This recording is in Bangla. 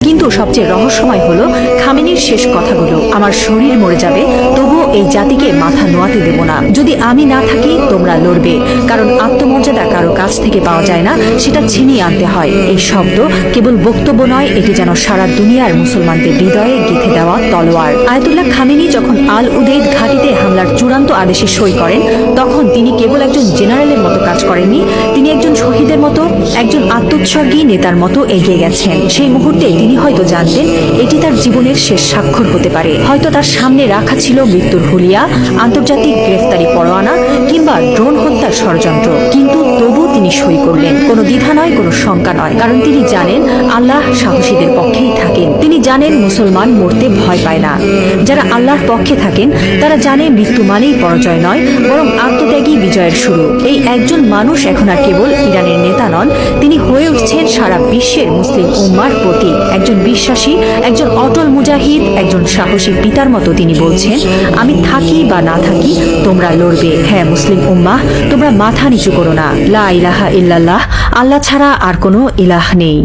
কিন্তু সবচেয়ে রহস্যময় হলো খামেনির শেষ কথাগুলো, আমার শরীর মরে যাবে তবুও এই জাতিকে মাথা নোয়াতে দেব না। যদি আমি না থাকি তোমরা লড়বে, কারণ আত্মমর্যাদা কারো কাছ থেকে পাওয়া যায় না, সেটা ছিনিয়ে আনতে হয়। এই শব্দ কেবল বক্তব্য নয়, এটি যেন সারা দুনিয়ার মুসলমানদের হৃদয়ে গেঁথে দেওয়া তলোয়ার। আয়াতুল্লাহ খামেনি যখন আল উদেইদ ঘাঁটিতে হামলার চূড়ান্ত আদেশে সই করেন, তখন তিনি কেবল একজন জেনারেলের মতো কাজ করেননি, তিনি একজন শহীদের মতো, একজন আত্মোৎসর্গী নেতার মতো এগিয়ে গেছেন। সেই মুহূর্তে তিনি হয়তো জানতেন এটি তার জীবনের শেষ স্বাক্ষর হতে পারে। হয়তো তার সামনে রাখা ছিল মৃত্যুর হুলিয়া, আন্তর্জাতিক গ্রেফতারি পরোয়ানা কিংবা ড্রোন হত্যার ষড়যন্ত্র, কিন্তু তবু তিনি সই করলেন। কোনো দ্বিধা নয়, কোনো শঙ্কা নয়, কারণ তিনি জানেন আল্লাহ সাহসীদের পক্ষেই থাকেন। তিনি জানেন মুসলমান মরতে ভয় পায় না। যারা আল্লাহর পক্ষে থাকেন তারা জানে মৃত্যু মানেই পরাজয় নয়, বরং আত্মত্যাগী বিজয়ের শুরু। এই একজন মানুষ এখন আর কেবল ইরানের নেতা নন, তিনি হয়ে উঠছেন সারা বিশ্বের মুসলিম উম্মার প্রতীক। একজন বিশ্বাসী, একজন অটল মুজাহিদ, একজন সাহসী পিতার মতো তিনি বলছেন, আমি থাকি বা না থাকি তোমরা লড়বে। হ্যাঁ মুসলিম উম্মাহ, তোমরা মাথা নিচু করো না। লা ইলাহা ইল্লাল্লাহ, আল্লাহ ছাড়া আর কোনো ইলাহ নেই।